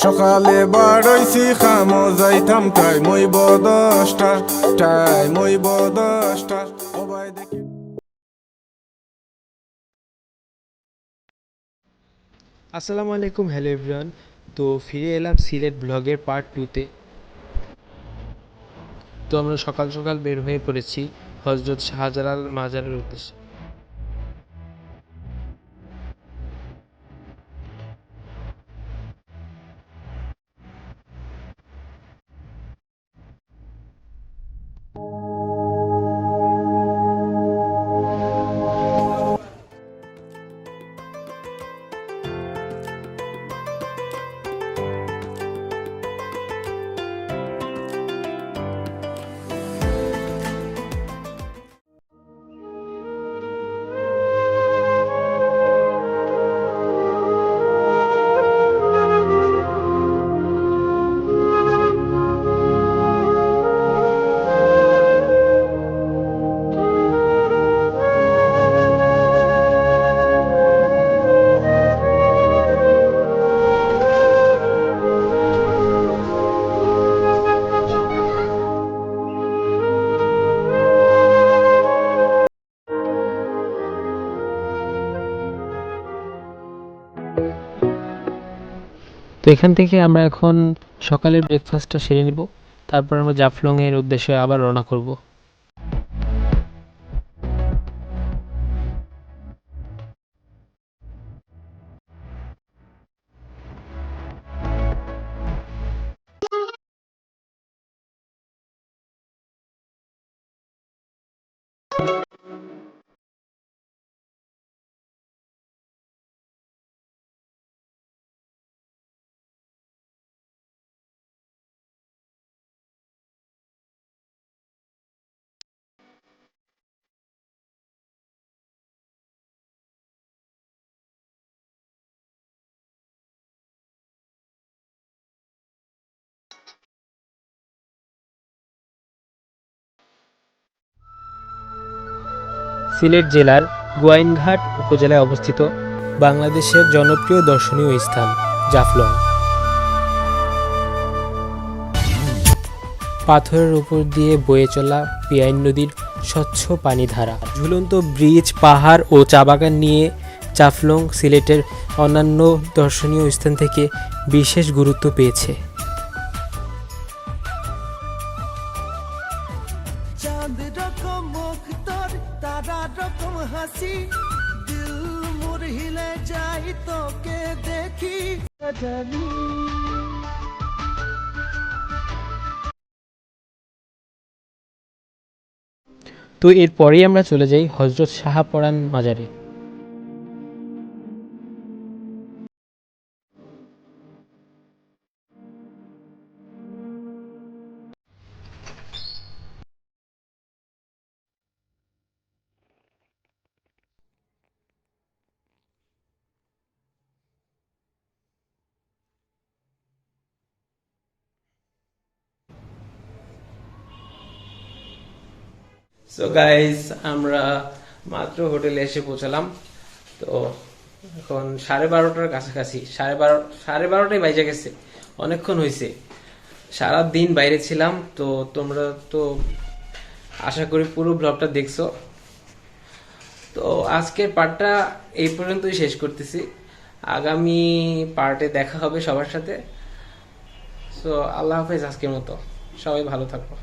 সকালে বাড়াইছি খামো যাইতাম টাইম হইব 10টা, টাইম হইব 10টা। সবাই দেখি আসসালামু আলাইকুম, হ্যালো এভরিওয়ান। তো ফিরে এলাম সিলেট ব্লগের পার্ট 2তে। তো আমরা সকাল সকাল বের হয়ে পড়েছি হজরত শাহজালাল মাজারের উদ্দেশ্যে। তো এখান থেকে আমরা এখন সকালের ব্রেকফাস্টটা সেরে নিব, তারপর আমরা জাফলংয়ের উদ্দেশ্যে আবার রওনা করব। সিলেট জেলার গোয়াইনঘাট উপজেলায় অবস্থিত বাংলাদেশের জনপ্রিয় দর্শনীয় স্থান জাফলং। পাথরের উপর দিয়ে বয়ে চলা পিয়াইন নদীর স্বচ্ছ পানিধারা, ঝুলন্ত ব্রিজ, পাহাড় ও চা বাগান নিয়ে জাফলং সিলেটের অন্যান্য দর্শনীয় স্থান থেকে বিশেষ গুরুত্ব পেয়েছে। চাঁদ রকম মুখ তোর, তারা রকম হাসি, দিল মোর হিলে যাই তোকে দেখি জানি। তো এরপরেই আমরা চলে যাই হজরত শাহপরান মাজারে। সো গাইস, আমরা মাত্র হোটেলে এসে পৌঁছালাম। তো এখন 12:30টার কাছাকাছি, 12:30টাই বাইজে গেছে, অনেকক্ষণ হয়েছে। সারাদিন বাইরে ছিলাম। তো তোমরা তো আশা করি পুরো ব্লগটা দেখছো। তো আজকের পার্টটা এই পর্যন্তই শেষ করতেছি। আগামী পার্টে দেখা হবে সবার সাথে। সো আল্লাহ হাফেজ, আজকের মতো সবাই ভালো থাকো।